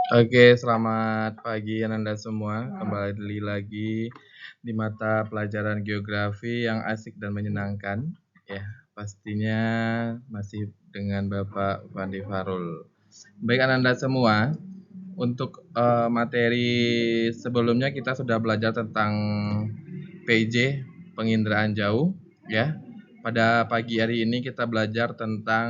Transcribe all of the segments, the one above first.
Oke, selamat pagi Ananda semua. Kembali lagi di mata pelajaran geografi yang asik dan menyenangkan. Ya, pastinya masih dengan Bapak Fandi Farul. Baik Ananda semua, untuk materi sebelumnya kita sudah belajar tentang PJ, penginderaan jauh, ya. Pada pagi hari ini kita belajar tentang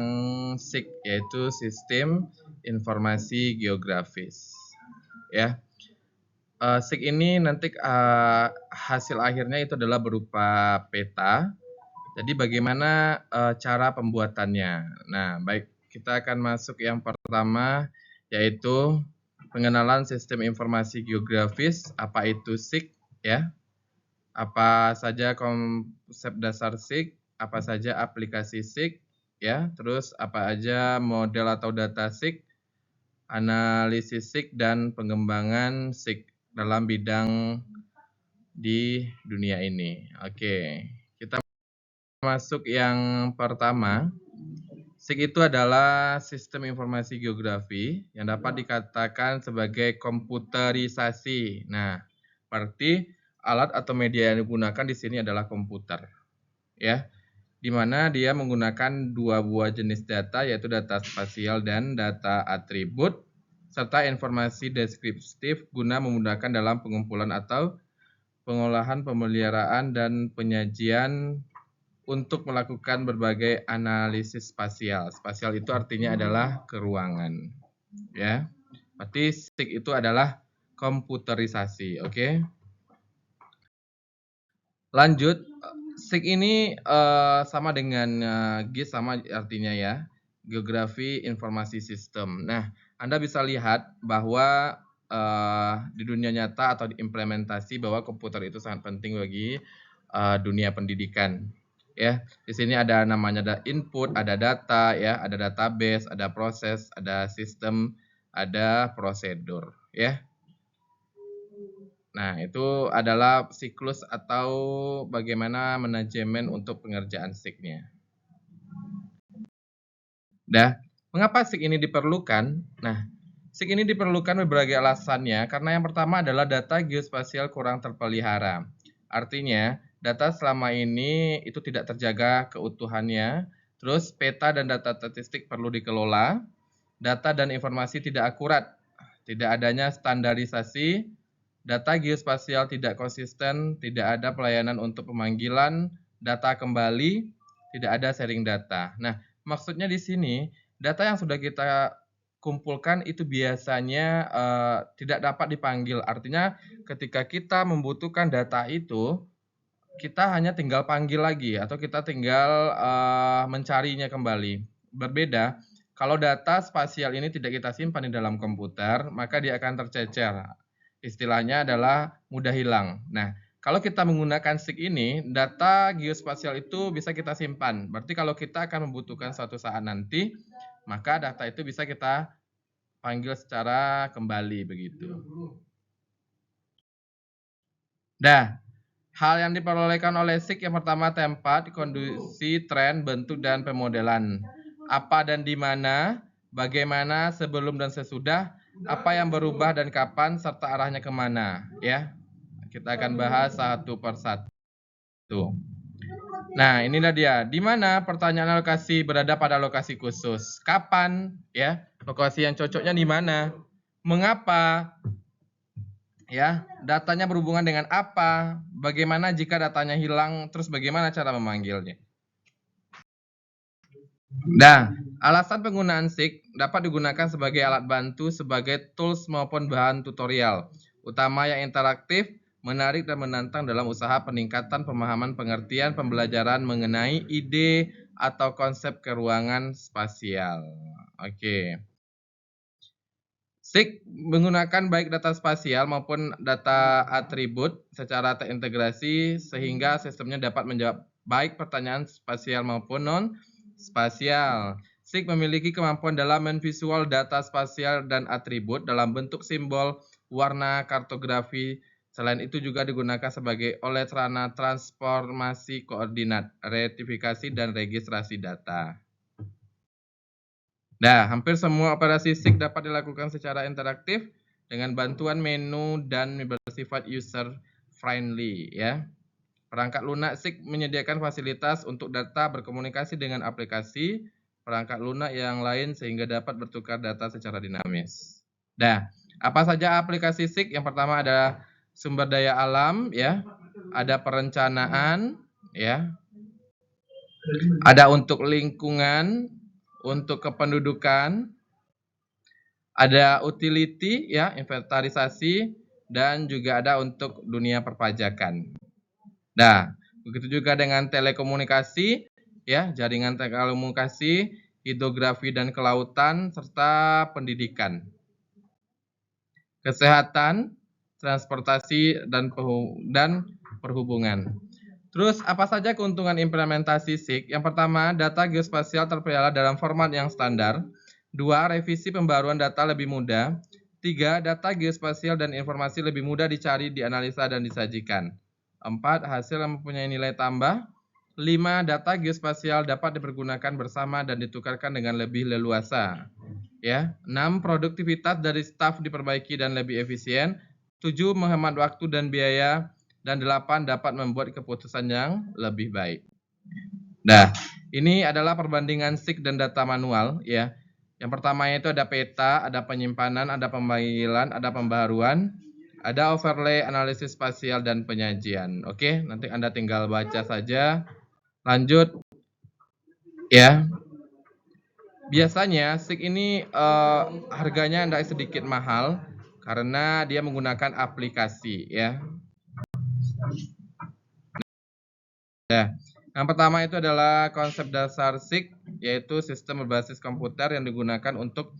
SIG, yaitu Sistem Informasi Geografis. Ya, SIG ini nanti hasil akhirnya itu adalah berupa peta. Jadi bagaimana cara pembuatannya? Nah, baik, kita akan masuk yang pertama, yaitu pengenalan sistem informasi geografis. Apa itu SIG? Ya, apa saja konsep dasar SIG? Apa saja aplikasi SIG? Ya, terus apa aja model atau data SIG? Analisis SIG dan pengembangan SIG dalam bidang di dunia ini. Oke, kita masuk yang pertama. SIG itu adalah sistem informasi geografi yang dapat dikatakan sebagai komputerisasi. Nah, berarti alat atau media yang digunakan di sini adalah komputer, ya, di mana dia menggunakan dua buah jenis data, yaitu data spasial dan data atribut, serta informasi deskriptif guna memudahkan dalam pengumpulan atau pengolahan, pemeliharaan, dan penyajian untuk melakukan berbagai analisis spasial. Spasial itu artinya adalah keruangan, ya. Berarti SIG itu adalah komputerisasi, oke? Lanjut, SIG ini sama dengan GIS, sama artinya ya, Geografi Informasi Sistem. Nah, Anda bisa lihat bahwa di dunia nyata atau diimplementasi bahwa komputer itu sangat penting bagi dunia pendidikan. Ya, di sini ada namanya, ada input, ada data, ya, ada database, ada proses, ada sistem, ada prosedur, ya. Nah, itu adalah siklus atau bagaimana manajemen untuk pengerjaan SIG-nya. Nah, mengapa SIG ini diperlukan? Nah, SIG ini diperlukan berbagai alasannya, karena yang pertama adalah data geospasial kurang terpelihara. Artinya, data selama ini itu tidak terjaga keutuhannya, terus peta dan data statistik perlu dikelola, data dan informasi tidak akurat, tidak adanya standarisasi, data geospasial tidak konsisten, tidak ada pelayanan untuk pemanggilan data kembali, tidak ada sharing data. Nah, maksudnya di sini data yang sudah kita kumpulkan itu biasanya tidak dapat dipanggil. Artinya ketika kita membutuhkan data itu, kita hanya tinggal panggil lagi atau kita tinggal mencarinya kembali. Berbeda, kalau data spasial ini tidak kita simpan di dalam komputer, maka dia akan tercecer. Istilahnya adalah mudah hilang. Nah, kalau kita menggunakan SIG ini, data geospasial itu bisa kita simpan. Berarti kalau kita akan membutuhkan suatu saat nanti, maka data itu bisa kita panggil secara kembali begitu. Nah, hal yang diperolehkan oleh SIG yang pertama tempat, kondisi, tren, bentuk, dan pemodelan. Apa dan di mana, bagaimana, sebelum dan sesudah, apa yang berubah dan kapan, serta arahnya kemana. Ya, kita akan bahas satu per satu. Nah, inilah dia. Di mana pertanyaan lokasi berada pada lokasi khusus. Kapan, ya, lokasi yang cocoknya di mana. Mengapa, ya, datanya berhubungan dengan apa, bagaimana jika datanya hilang, terus bagaimana cara memanggilnya. Nah, alasan penggunaan SIG dapat digunakan sebagai alat bantu, sebagai tools maupun bahan tutorial utama yang interaktif, menarik dan menantang dalam usaha peningkatan pemahaman pengertian pembelajaran mengenai ide atau konsep keruangan spasial. Oke. SIG menggunakan baik data spasial maupun data atribut secara terintegrasi sehingga sistemnya dapat menjawab baik pertanyaan spasial maupun non-spasial. SIG memiliki kemampuan dalam menvisual data spasial dan atribut dalam bentuk simbol, warna, kartografi. Selain itu juga digunakan sebagai oleh sarana transformasi koordinat, rektifikasi, dan registrasi data. Nah, hampir semua operasi SIG dapat dilakukan secara interaktif dengan bantuan menu dan bersifat user friendly ya. Perangkat lunak SIG menyediakan fasilitas untuk data berkomunikasi dengan aplikasi perangkat lunak yang lain sehingga dapat bertukar data secara dinamis. Nah, apa saja aplikasi SIG? Yang pertama ada sumber daya alam ya, ada perencanaan ya, ada untuk lingkungan, untuk kependudukan, ada utility ya, inventarisasi, dan juga ada untuk dunia perpajakan. Nah, begitu juga dengan telekomunikasi ya, jaringan telekomunikasi, hidrografi dan kelautan serta pendidikan. Kesehatan, transportasi dan perhubungan. Terus apa saja keuntungan implementasi SIG? Yang pertama, data geospasial terpelihara dalam format yang standar. 2, revisi pembaruan data lebih mudah. 3, data geospasial dan informasi lebih mudah dicari, dianalisa, dan disajikan. 4, hasil yang mempunyai nilai tambah. 5, data geospasial dapat dipergunakan bersama dan ditukarkan dengan lebih leluasa. Ya, 6, produktivitas dari staf diperbaiki dan lebih efisien. 7, menghemat waktu dan biaya. Dan 8, dapat membuat keputusan yang lebih baik. Nah, ini adalah perbandingan SIG dan data manual ya. Yang pertama itu ada peta, ada penyimpanan, ada pemanggilan, ada pembaruan, ada overlay, analisis spasial, dan penyajian. Oke, nanti Anda tinggal baca saja. Lanjut ya. Biasanya SIG ini harganya tidak sedikit mahal karena dia menggunakan aplikasi ya. Nah, yang pertama itu adalah konsep dasar SIG, yaitu sistem berbasis komputer yang digunakan untuk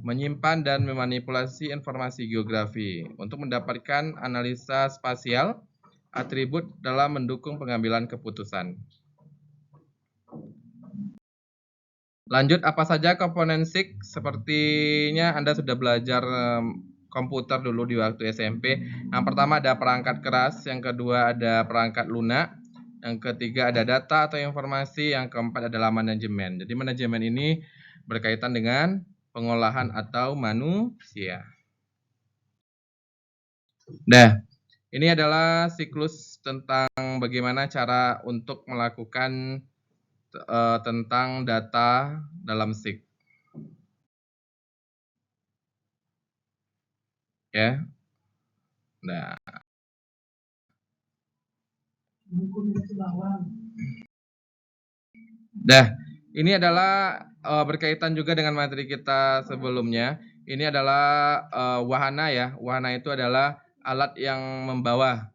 menyimpan dan memanipulasi informasi geografi untuk mendapatkan analisa spasial, atribut dalam mendukung pengambilan keputusan. Lanjut, apa saja komponen SIG? Sepertinya Anda sudah belajar komputer dulu di waktu SMP. Yang pertama ada perangkat keras, yang kedua ada perangkat lunak, yang ketiga ada data atau informasi, yang keempat adalah manajemen. Jadi manajemen ini berkaitan dengan pengolahan atau manusia. Nah, ini adalah siklus tentang bagaimana cara untuk melakukan tentang data dalam SIG. Ya. Nah, ini adalah berkaitan juga dengan materi kita sebelumnya. Ini adalah wahana ya. Wahana itu adalah alat yang membawa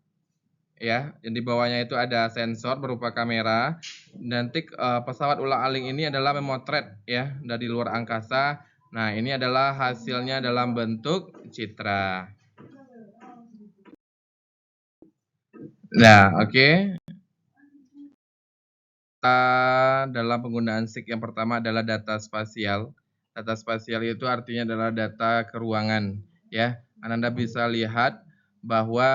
ya. Yang di bawahnya itu ada sensor berupa kamera. Nanti pesawat ulang-alik ini adalah memotret ya dari luar angkasa. Nah, ini adalah hasilnya dalam bentuk citra. Nah, oke. Dalam penggunaan SIG yang pertama adalah data spasial. Data spasial itu artinya adalah data keruangan ya. Anda bisa lihat bahwa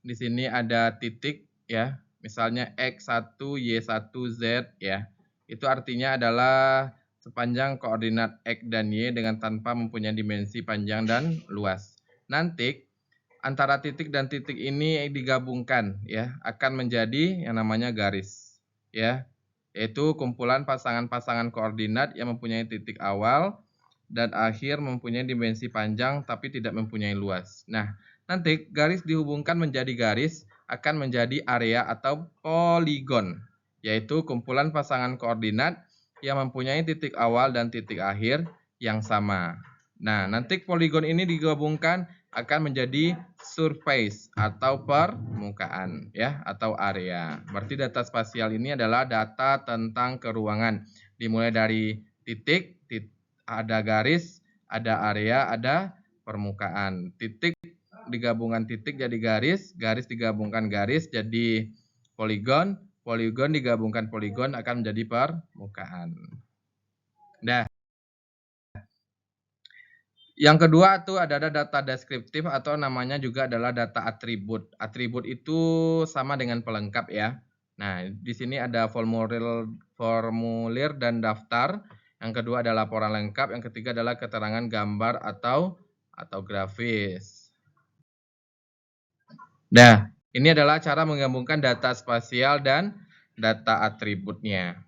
di sini ada titik ya. Misalnya X1, Y1, Z ya. Itu artinya adalah sepanjang koordinat X dan Y dengan tanpa mempunyai dimensi panjang dan luas. Nanti antara titik dan titik ini digabungkan ya, akan menjadi yang namanya garis ya, yaitu kumpulan pasangan-pasangan koordinat yang mempunyai titik awal dan akhir, mempunyai dimensi panjang tapi tidak mempunyai luas. Nah, nanti garis dihubungkan menjadi garis akan menjadi area atau poligon, yaitu kumpulan pasangan koordinat yang mempunyai titik awal dan titik akhir yang sama. Nah, nanti poligon ini digabungkan akan menjadi surface atau permukaan ya, atau area. Berarti data spasial ini adalah data tentang keruangan. Dimulai dari titik, ada garis, ada area, ada permukaan. Titik digabungkan titik jadi garis, garis digabungkan garis jadi poligon, poligon digabungkan poligon akan menjadi permukaan. Nah, yang kedua itu ada data deskriptif atau namanya juga adalah data atribut. Atribut itu sama dengan pelengkap ya. Nah, di sini ada formulir dan daftar. Yang kedua adalah laporan lengkap, yang ketiga adalah keterangan gambar atau grafis. Nah, ini adalah cara menggabungkan data spasial dan data atributnya.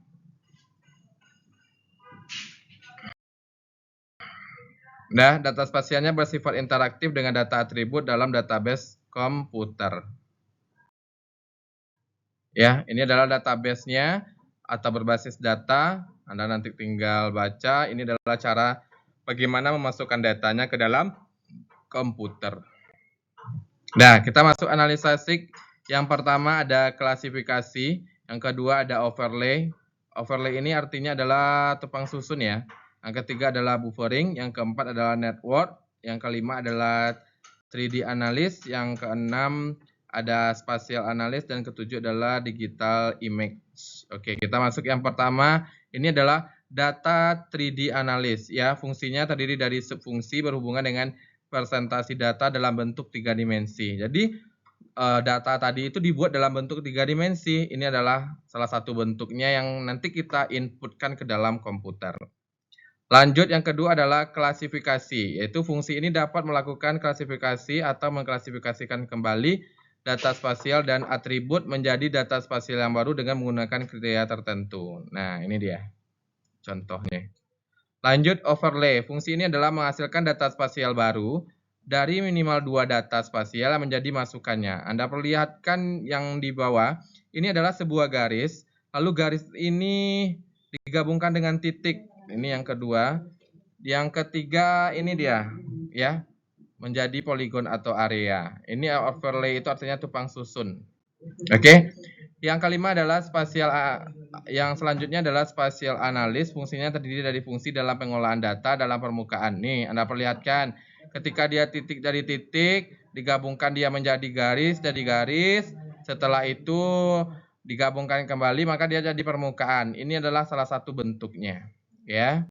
Nah, data spasialnya bersifat interaktif dengan data atribut dalam database komputer. Ya, ini adalah database-nya atau berbasis data. Anda nanti tinggal baca. Ini adalah cara bagaimana memasukkan datanya ke dalam komputer. Nah, kita masuk analisa SIG. Yang pertama ada klasifikasi, yang kedua ada overlay. Overlay ini artinya adalah tepang susun ya. Yang ketiga adalah buffering, yang keempat adalah network, yang kelima adalah 3D analysis, yang keenam ada spatial analysis, dan ketujuh adalah digital image. Oke, kita masuk yang pertama. Ini adalah data 3D analysis ya. Fungsinya terdiri dari subfungsi berhubungan dengan presentasi data dalam bentuk 3 dimensi. Jadi data tadi itu dibuat dalam bentuk 3 dimensi. Ini adalah salah satu bentuknya yang nanti kita inputkan ke dalam komputer. Lanjut, yang kedua adalah klasifikasi, yaitu fungsi ini dapat melakukan klasifikasi atau mengklasifikasikan kembali data spasial dan atribut menjadi data spasial yang baru dengan menggunakan kriteria tertentu. Nah, ini dia contohnya. Lanjut, overlay. Fungsi ini adalah menghasilkan data spasial baru dari minimal 2 data spasial yang menjadi masukannya. Anda perlihatkan yang di bawah, ini adalah sebuah garis, lalu garis ini digabungkan dengan titik. Ini yang kedua. Yang ketiga ini dia, ya, menjadi poligon atau area. Ini overlay itu artinya tupang susun. Oke. Yang kelima adalah yang selanjutnya adalah spatial analysis. Fungsinya terdiri dari fungsi dalam pengolahan data dalam permukaan. Nih, Anda perlihatkan ketika dia titik dari titik, digabungkan dia menjadi garis dari garis. Setelah itu digabungkan kembali, maka dia jadi permukaan. Ini adalah salah satu bentuknya, ya.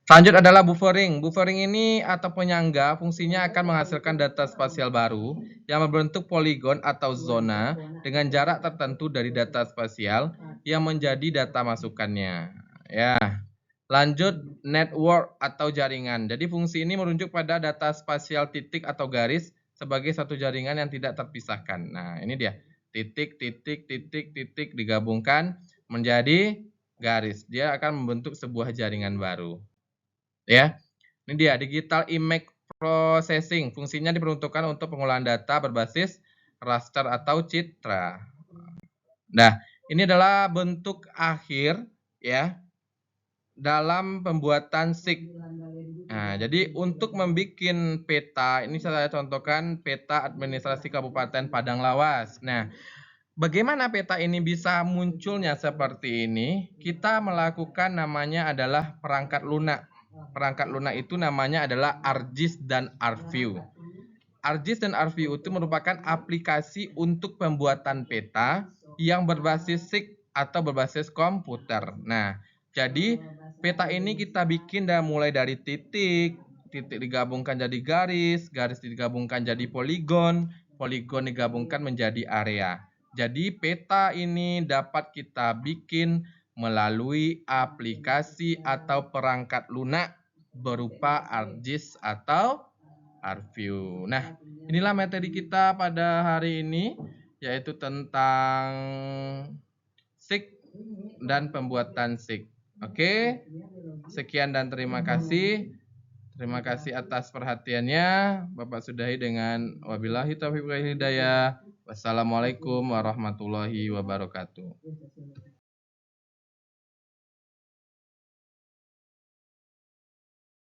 Selanjutnya adalah buffering. Buffering ini atau penyangga fungsinya akan menghasilkan data spasial baru yang berbentuk poligon atau zona dengan jarak tertentu dari data spasial yang menjadi data masukannya. Ya. Lanjut, network atau jaringan. Jadi fungsi ini merujuk pada data spasial titik atau garis sebagai satu jaringan yang tidak terpisahkan. Nah, ini dia. Titik, titik, titik, titik digabungkan menjadi garis. Dia akan membentuk sebuah jaringan baru. Ya, ini dia digital image processing. Fungsinya diperuntukkan untuk pengolahan data berbasis raster atau citra. Nah, ini adalah bentuk akhir ya dalam pembuatan SIG. Nah, jadi untuk membuat peta, ini saya contohkan peta administrasi Kabupaten Padang Lawas. Nah, bagaimana peta ini bisa munculnya seperti ini? Kita melakukan namanya adalah perangkat lunak. Perangkat lunak itu namanya adalah ArcGIS dan ArcView. ArcGIS dan ArcView itu merupakan aplikasi untuk pembuatan peta yang berbasis SIG atau berbasis komputer. Nah, jadi peta ini kita bikin mulai dari titik, titik digabungkan jadi garis, garis digabungkan jadi poligon, poligon digabungkan menjadi area. Jadi peta ini dapat kita bikin melalui aplikasi atau perangkat lunak berupa ArcGIS atau ArcView. Nah, inilah materi kita pada hari ini, yaitu tentang SIG dan pembuatan SIG. Oke, sekian dan terima kasih. Terima kasih atas perhatiannya. Bapak sudahi dengan wabillahi taufiq wal hidayah. Wassalamualaikum warahmatullahi wabarakatuh.